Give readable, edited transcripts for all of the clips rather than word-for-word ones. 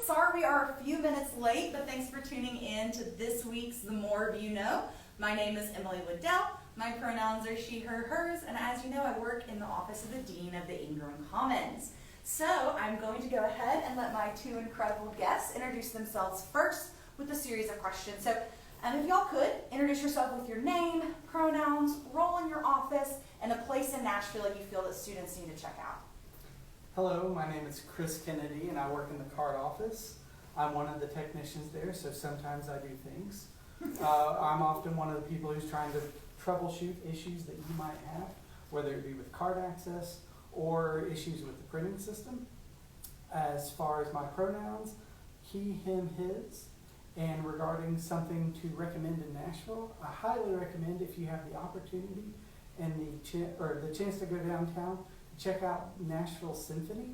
Sorry we are a few minutes late, but thanks for tuning in to this week's The More of You Know. My name is Emily Woodell. My pronouns are she, her, hers, and as you know, I work in the office of the Dean of the Ingram Commons. So I'm going to go ahead and let my two incredible guests introduce themselves first with a series of questions. So if y'all could, introduce yourself with your name, pronouns, role in your office, and a place in Nashville you feel that students need to check out. Hello, my name is Chris Kennedy and I work in the card office. I'm one of the technicians there, so sometimes I do things. I'm often one of the people who's trying to troubleshoot issues that you might have, whether it be with card access or issues with the printing system. As far as my pronouns, he, him, his. And regarding something to recommend in Nashville, I highly recommend, if you have the opportunity and the chance to go downtown, check out Nashville Symphony.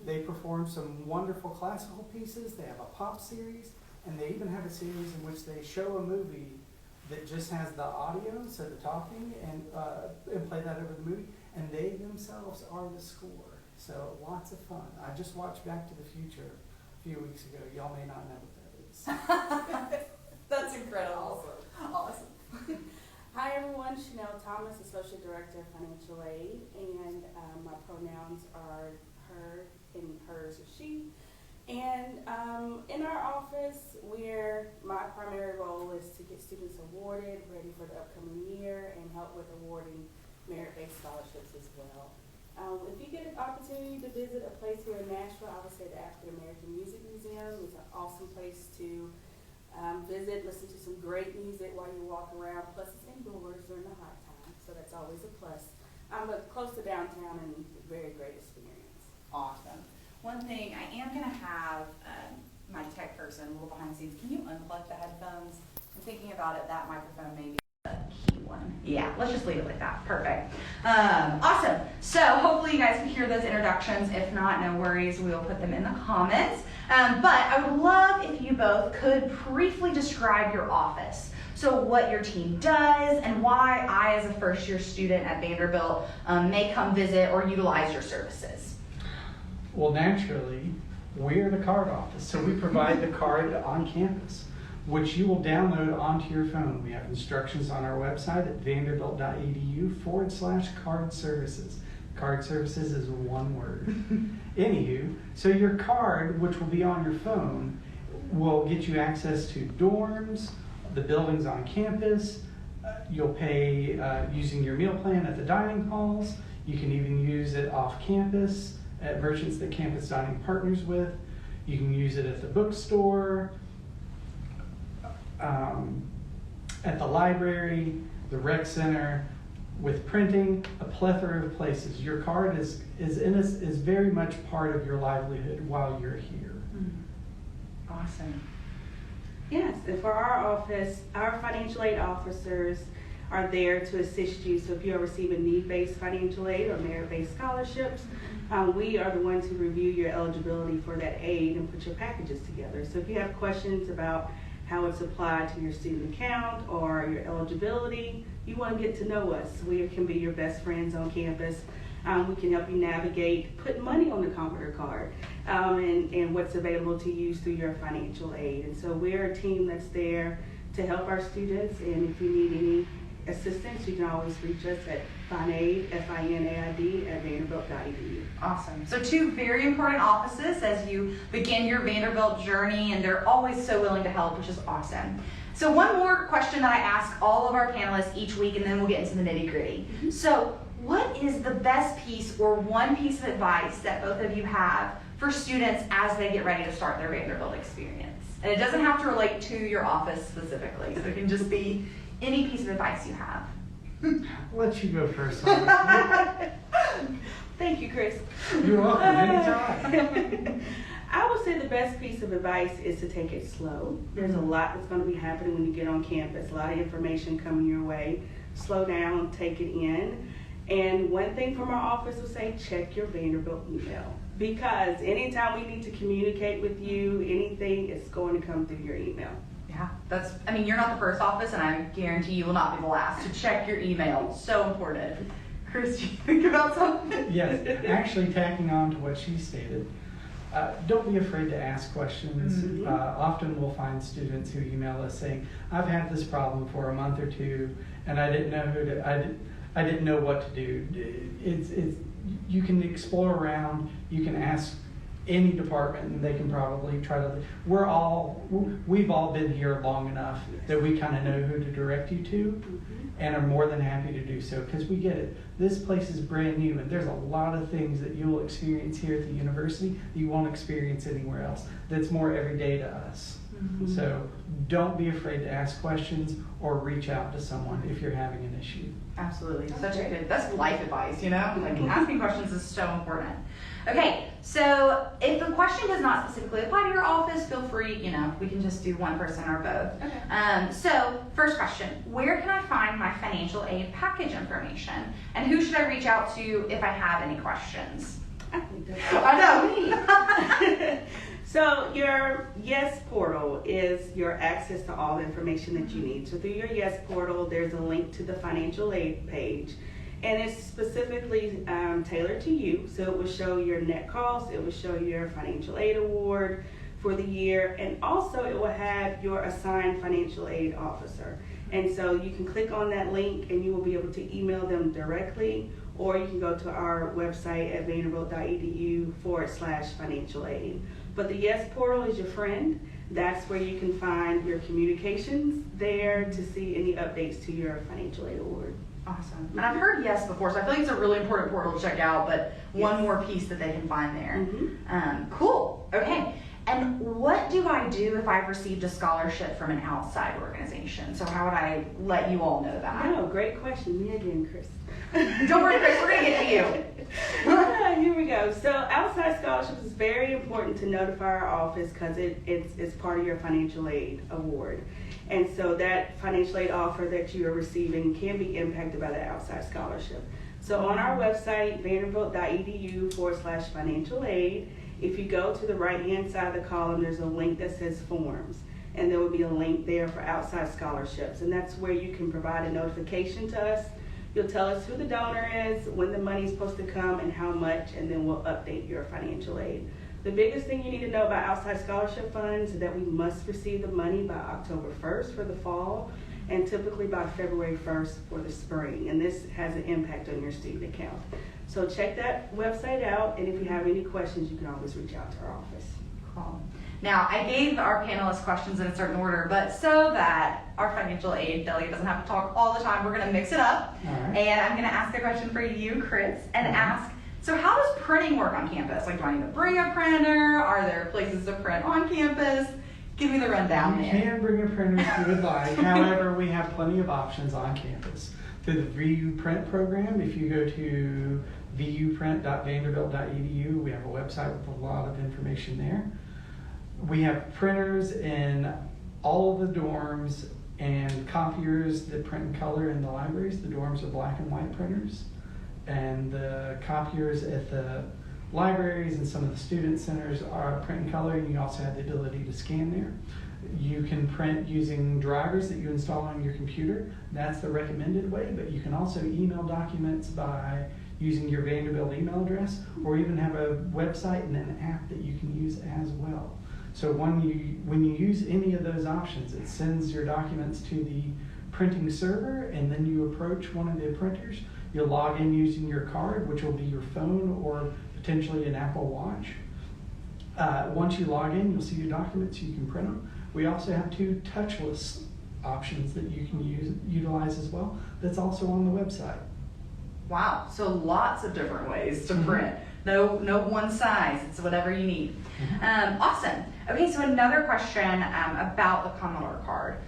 They perform some wonderful classical pieces. They have a pop series, and they even have a series in which they show a movie that just has the audio, so the talking, and play that over the movie. And they themselves are the score. So lots of fun. I just watched Back to the Future a few weeks ago. Y'all may not know what that is. That's incredible. Awesome. Hi everyone, Chanel Thomas, Associate Director of Financial Aid, and my pronouns are her and hers or she. And in our office, my primary role is to get students awarded, ready for the upcoming year, and help with awarding merit-based scholarships as well. If you get an opportunity to visit a place here in Nashville, I would say the African American Music Museum is an awesome place to visit, listen to some great music while you walk around, plus it's indoors during the hot time, so that's always a plus. But close to downtown and very great experience. Awesome. One thing, I am going to have my tech person a little behind the scenes. Can you unplug the headphones? I'm thinking about it, that microphone may be the key one. Yeah, let's just leave it like that. Perfect. Awesome. So hopefully you guys can hear those introductions. If not, no worries. We'll put them in the comments. But I would love if you both could briefly describe your office. So what your team does and why I, as a first-year student at Vanderbilt, may come visit or utilize your services. Well, naturally, we're the card office, so we provide the card on campus, which you will download onto your phone. We have instructions on our website at vanderbilt.edu/card services. Card services is one word. Anywho, so your card, which will be on your phone, will get you access to dorms, the buildings on campus. You'll pay using your meal plan at the dining halls. You can even use it off campus at merchants that campus dining partners with. You can use it at the bookstore, at the library, the rec center, with printing, a plethora of places. Your card is very much part of your livelihood while you're here. Awesome. Yes, and for our office, our financial aid officers are there to assist you. So if you are receiving need-based financial aid or merit-based scholarships, we are the ones who review your eligibility for that aid and put your packages together. So if you have questions about how it's applied to your student account or your eligibility, you want to get to know us. We can be your best friends on campus. We can help you navigate putting money on the Commodore Card and what's available to use through your financial aid. And so we're a team that's there to help our students, and if you need any assistance, you can always reach us at FINAID, FINAID at vanderbilt.edu. Awesome. So two very important offices as you begin your Vanderbilt journey, and they're always so willing to help, which is awesome. So one more question that I ask all of our panelists each week, and then we'll get into the nitty-gritty. So what is the best piece or one piece of advice that both of you have for students as they get ready to start their Vanderbilt experience? And it doesn't have to relate to your office specifically, so it can just be any piece of advice you have. I'll let you go first. Thank you, Chris. You're welcome, anytime. I would say the best piece of advice is to take it slow. There's a lot that's going to be happening when you get on campus, a lot of information coming your way. Slow down, take it in. And one thing from our office would say, check your Vanderbilt email. Because anytime we need to communicate with you, anything is going to come through your email. Yeah, you're not the first office, and I guarantee you will not be the last to check your email. So important. Chris, do you think about something? Yes, actually tacking on to what she stated, Don't be afraid to ask questions. Often we'll find students who email us saying, "I've had this problem for a month or two, and I didn't know I didn't know what to do." You can explore around. You can ask any department, and they can probably try to. We've all been here long enough that we kind of know who to direct you to, and are more than happy to do so because we get it. This place is brand new, and there's a lot of things that you'll experience here at the university that you won't experience anywhere else. That's more everyday to us. So don't be afraid to ask questions or reach out to someone if you're having an issue. Absolutely. That's life advice, you know? Like asking questions is so important. Okay, so if the question does not specifically apply to your office, feel free, we can just do one person or both. Okay. So first question, where can I find my financial aid package information? And who should I reach out to if I have any questions? I think that's I know. So your Yes portal is your access to all the information that you need. So through your Yes portal, there's a link to the financial aid page, and it's specifically tailored to you. So it will show your net cost, it will show your financial aid award for the year, and also it will have your assigned financial aid officer. And so you can click on that link and you will be able to email them directly, or you can go to our website at vanderbilt.edu/financial aid. But the Yes portal is your friend. That's where you can find your communications there to see any updates to your financial aid award. Awesome. And I've heard Yes before, so I feel like it's a really important portal to check out, but one more piece that they can find there. Cool. Okay. And what do I do if I've received a scholarship from an outside organization? So how would I let you all know that? No, great question. Me again, Chris. Don't worry, Chris, we're going to get to you. Here we go. So outside scholarships is very important to notify our office because it's part of your financial aid award. And so that financial aid offer that you are receiving can be impacted by the outside scholarship. So on our website, vanderbilt.edu/financial aid, if you go to the right-hand side of the column, there's a link that says forms. And there will be a link there for outside scholarships. And that's where you can provide a notification to us. You'll tell us who the donor is, when the money is supposed to come, and how much, and then we'll update your financial aid. The biggest thing you need to know about outside scholarship funds is that we must receive the money by October 1st for the fall, and typically by February 1st for the spring. And this has an impact on your student account. So check that website out, and if you have any questions, you can always reach out to our office. Cool. Now, I gave our panelists questions in a certain order, but so that our financial aid delegate doesn't have to talk all the time, we're going to mix it up. All right. And I'm going to ask a question for you, Chris, and ask, so how does printing work on campus? Like, do I need to bring a printer? Are there places to print on campus? Give me the rundown You there. can bring a printer if you would like. However, we have plenty of options on campus. Through the VU Print program, if you go to vuprint.vanderbilt.edu, we have a website with a lot of information there. We have printers in all of the dorms and copiers that print in color in the libraries. The dorms are black and white printers. And the copiers at the libraries and some of the student centers are print in color, and you also have the ability to scan there. You can print using drivers that you install on your computer. That's the recommended way, but you can also email documents by using your Vanderbilt email address, or even have a website and an app that you can use as well. So when you use any of those options, it sends your documents to the printing server, and then you approach one of the printers. You'll log in using your card, which will be your phone or potentially an Apple Watch. Once you log in, you'll see your documents, you can print them. We also have 2 touchless options that you can utilize as well. That's also on the website. Wow, so lots of different ways to print. No one size, it's whatever you need. Awesome. Okay, so another question about the Commodore Card,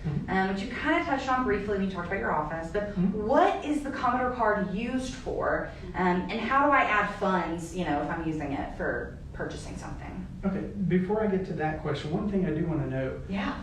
which you kind of touched on briefly when you talked about your office, but what is the Commodore Card used for, and how do I add funds, if I'm using it for purchasing something? Okay, before I get to that question, one thing I do want to note Yeah.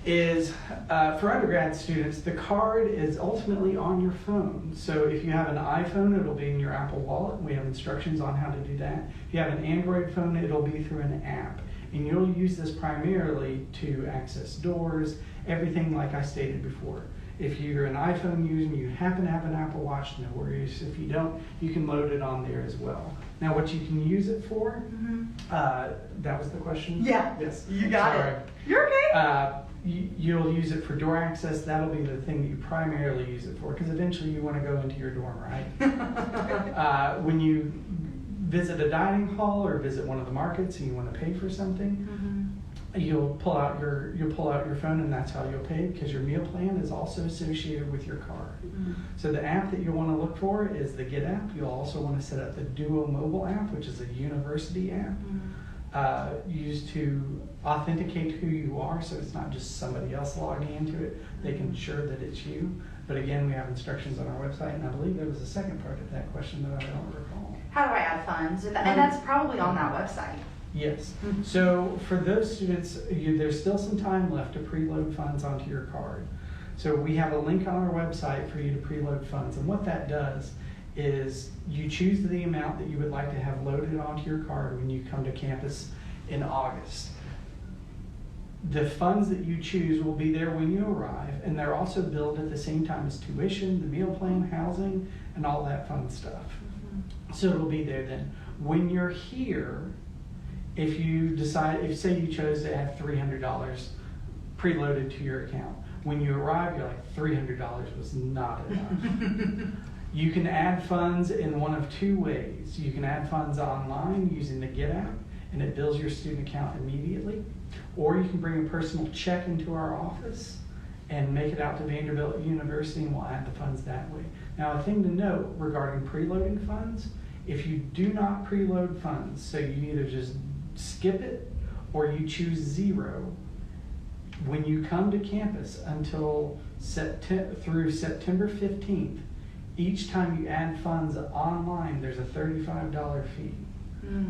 is for undergrad students, the card is ultimately on your phone. So if you have an iPhone, it'll be in your Apple Wallet. We have instructions on how to do that. If you have an Android phone, it'll be through an app. And you'll use this primarily to access doors, everything like I stated before. If you're an iPhone user and you happen to have an Apple Watch, no worries. If you don't, you can load it on there as well. Now, what you can use it for, that was the question? Yeah. Yes. You got Sorry. it. You're okay. You'll use it for door access. That'll be the thing that you primarily use it for, because eventually you want to go into your dorm, right? When you visit a dining hall or visit one of the markets and you want to pay for something, you'll pull out your phone, and that's how you'll pay, because your meal plan is also associated with your card. So the app that you'll want to look for is the Get app. You'll also want to set up the Duo mobile app, which is a university app used to authenticate who you are, so it's not just somebody else logging into it. They can ensure that it's you. But again, we have instructions on our website, and I believe there was a second part of that question that I don't recall. How do I add funds? And that's probably on that website. Yes. So for those students, there's still some time left to preload funds onto your card. So we have a link on our website for you to preload funds. And what that does is you choose the amount that you would like to have loaded onto your card when you come to campus in August. The funds that you choose will be there when you arrive, and they're also billed at the same time as tuition, the meal plan, housing, and all that fun stuff. So it'll be there then. When you're here, if say you chose to add $300 preloaded to your account, when you arrive, you're like, $300 was not enough. You can add funds in one of two ways. You can add funds online using the Get app, and it bills your student account immediately. Or you can bring a personal check into our office and make it out to Vanderbilt University, and we'll add the funds that way. Now, a thing to note regarding preloading funds, if you do not preload funds, so you either just skip it or you choose 0, when you come to campus until through September 15th, each time you add funds online, there's a $35 fee.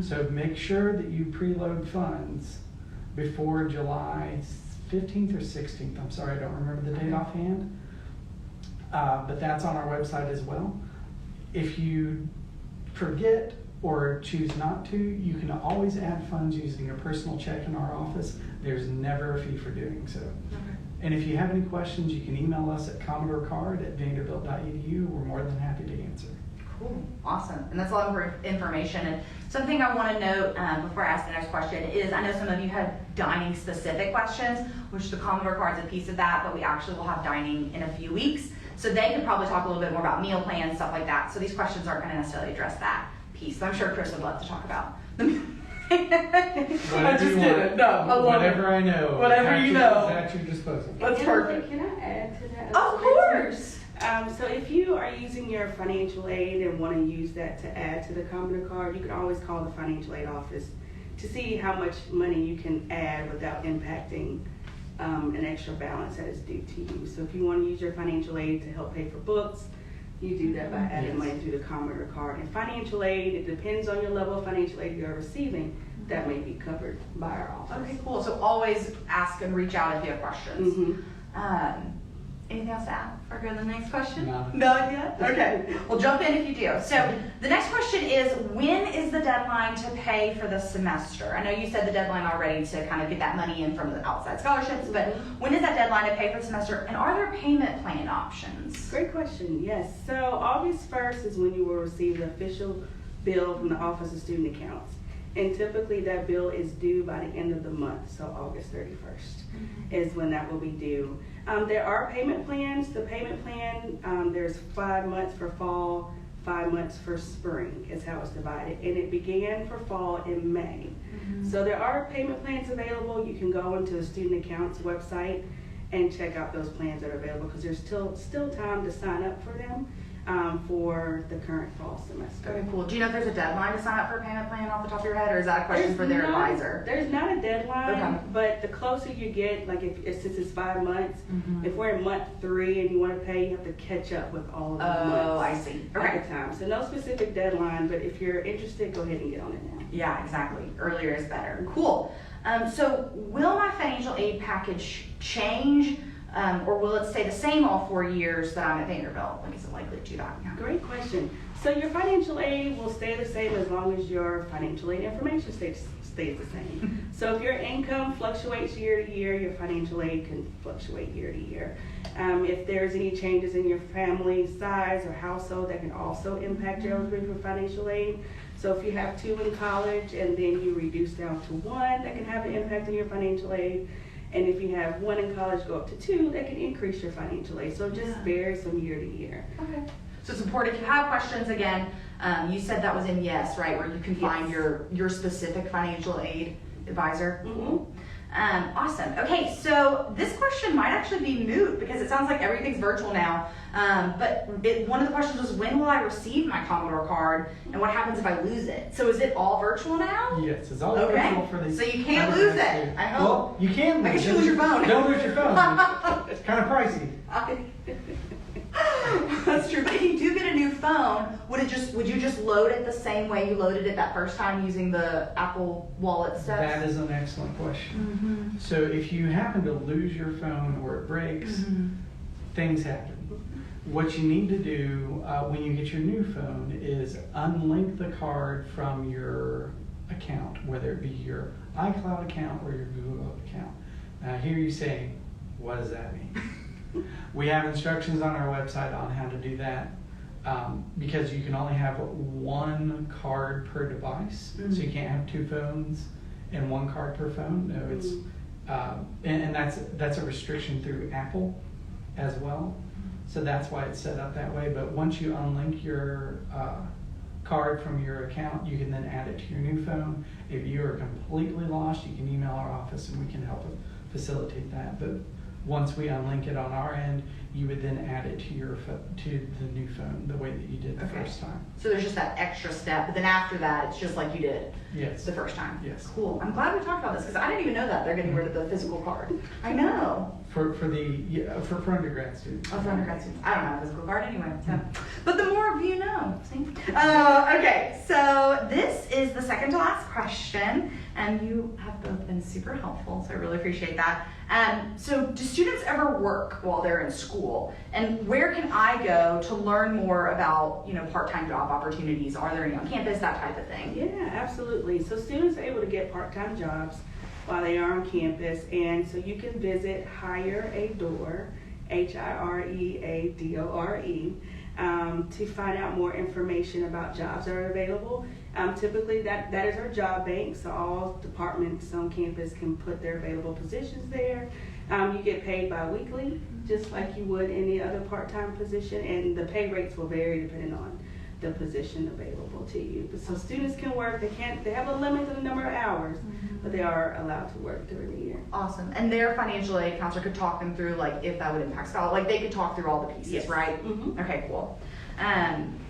So make sure that you preload funds before July 15th or 16th. I'm sorry, I don't remember the date offhand. But that's on our website as well. If you forget or choose not to, you can always add funds using a personal check in our office. There's never a fee for doing so. And if you have any questions, you can email us at Commodore Card at vanderbilt.edu. We're more than happy to answer. Cool, awesome, and that's a lot of information. And something I want to note before I ask the next question is, I know some of you had dining specific questions, which the Commodore Card's a piece of that, but we actually will have dining in a few weeks. So they could probably talk a little bit more about meal plans, stuff like that. So these questions aren't going to necessarily address that piece. I'm sure Chris would love to talk about them. Whatever you want. No, whatever I know. Whatever you know. At your disposal. That's perfect. Can I add to that? Of course. So if you are using your financial aid and want to use that to add to the Commodore Card, you can always call the financial aid office to see how much money you can add without impacting an extra balance that is due to you. So if you want to use your financial aid to help pay for books, you do that by adding money through the Commodore Card. And financial aid, it depends on your level of financial aid you're receiving. That may be covered by our office. Okay, cool. So always ask and reach out if you have questions. Anything else to add? Or go to the next question? None. None yet? Okay. Well, jump in if you do. So the next question is, when is the deadline to pay for the semester? I know you said the deadline already to kind of get that money in from the outside scholarships, but when is that deadline to pay for the semester? And are there payment plan options? Great question, yes. So August 1st is when you will receive the official bill from the Office of Student Accounts. And typically that bill is due by the end of the month, so August 31st is when that will be due. There are payment plans. The payment plan, there's 5 months for fall, 5 months for spring is how it's divided. And it began for fall in May. So there are payment plans available. You can go into the Student Accounts website and check out those plans that are available, because there's still time to sign up for them. For the current fall semester. Okay, cool. Do you know if there's a deadline to sign up for a payment plan off the top of your head, or is that a question for their advisor? There's not a deadline, okay. But the closer you get, like since it's 5 months, if we're in month 3 and you want to pay, you have to catch up with all of the months. Oh, I see. Okay. At the time. So no specific deadline, but if you're interested, go ahead and get on it now. Yeah, exactly. Earlier is better. Cool. So will my financial aid package change? Or will it stay the same all 4 years that I'm at Vanderbilt? Like, is it likely to do that? Yeah. Great question. So your financial aid will stay the same as long as your financial aid information stays the same. So if your income fluctuates year to year, your financial aid can fluctuate year to year. If there's any changes in your family size or household, that can also impact your eligibility for financial aid. So if you have 2 in college and then you reduce down to 1, that can have an impact on your financial aid. And if you have 1 in college, go up to 2, that can increase your financial aid. So it just varies from year to year. Okay. So it's important if you have questions, again, you said that was in Yes, right, where you can find your specific financial aid advisor. Mm-hmm. Awesome. Okay, so this question might actually be moot because it sounds like everything's virtual now. But one of the questions was, when will I receive my Commodore card, and what happens if I lose it? So is it all virtual now? Yes, it's all virtual for these. So you can't lose it. I hope. Well, you can lose it. I guess you lose your phone. Don't lose your phone. It's kind of pricey. That's true. But if you do get a new phone, would you just load it the same way you loaded it that first time using the Apple Wallet stuff? That is an excellent question. Mm-hmm. So if you happen to lose your phone or it breaks, things happen. What you need to do when you get your new phone is unlink the card from your account, whether it be your iCloud account or your Google account. Now here you say, what does that mean? We have instructions on our website on how to do that because you can only have 1 card per device, so you can't have 2 phones and 1 card per phone. No, it's and that's a restriction through Apple as well. So that's why it's set up that way. But once you unlink your card from your account, you can then add it to your new phone. If you are completely lost, you can email our office and we can help facilitate that. But once we unlink it on our end, you would then add it to the new phone the way that you did the first time. So there's just that extra step, but then after that, it's just like you did Yes. the first time. Yes. Cool. I'm glad we talked about this because I didn't even know that they're getting rid of the physical card. I know. For undergrad students. Oh, for undergrad students. I don't have a physical card anyway. So. But the more of you know. See? Okay, so this is the second to last question, and you have both been super helpful, so I really appreciate that. So do students ever work while they're in school? And where can I go to learn more about, part-time job opportunities? Are there any on campus, that type of thing? Yeah, absolutely. So students are able to get part-time jobs while they are on campus, and so you can visit HireADore, HireADore, to find out more information about jobs that are available. Typically, that is our job bank, so all departments on campus can put their available positions there. You get paid bi-weekly, just like you would any other part-time position, and the pay rates will vary depending on the position available to you. So students can work, they have a limit to the number of hours, but they are allowed to work during the year. Awesome. And their financial aid counselor could talk them through, if that would impact scholarship, they could talk through all the pieces, Yes. right? Mm-hmm. Okay, cool.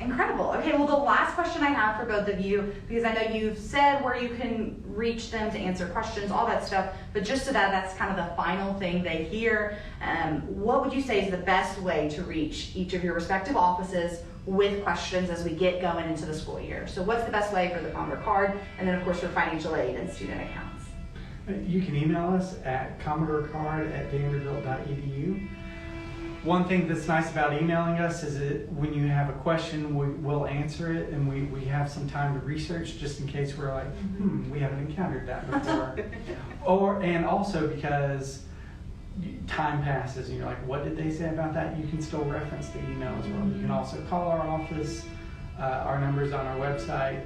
Incredible. Okay, well, the last question I have for both of you, because I know you've said where you can reach them to answer questions, all that stuff, but just so that's kind of the final thing they hear, what would you say is the best way to reach each of your respective offices with questions as we get going into the school year? So what's the best way for the Commodore Card, and then of course for financial aid and student accounts? You can email us at commodorcard@vanderbilt.edu. One thing that's nice about emailing us is that when you have a question, we'll answer it, and we have some time to research just in case we're like, we haven't encountered that before. And also because time passes and you're like, what did they say about that? You can still reference the email as well. You can also call our office. Our number's on our website.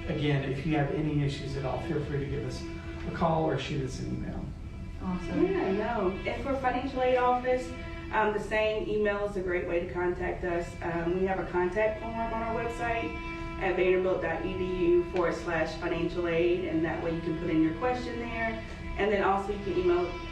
Again, if you have any issues at all, feel free to give us a call or shoot us an email. Awesome. Yeah, no. And for financial aid office, the same email is a great way to contact us. We have a contact form on our website at vanderbilt.edu/financial aid, and that way you can put in your question there. And then also you can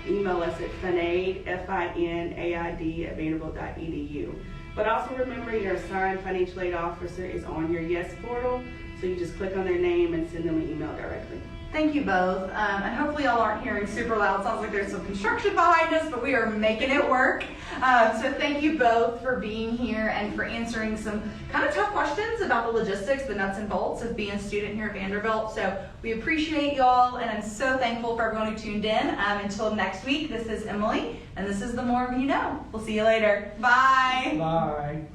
email us at FINAID, FINAID @vanderbilt.edu. But also remember, your assigned financial aid officer is on your Yes portal, so you just click on their name and send them an email directly. Thank you both, and hopefully y'all aren't hearing super loud. Sounds like there's some construction behind us, but we are making it work. So thank you both for being here and for answering some kind of tough questions about the logistics, the nuts and bolts of being a student here at Vanderbilt. So we appreciate y'all, and I'm so thankful for everyone who tuned in. Until next week, this is Emily, and this is The More You Know. We'll see you later. Bye. Bye.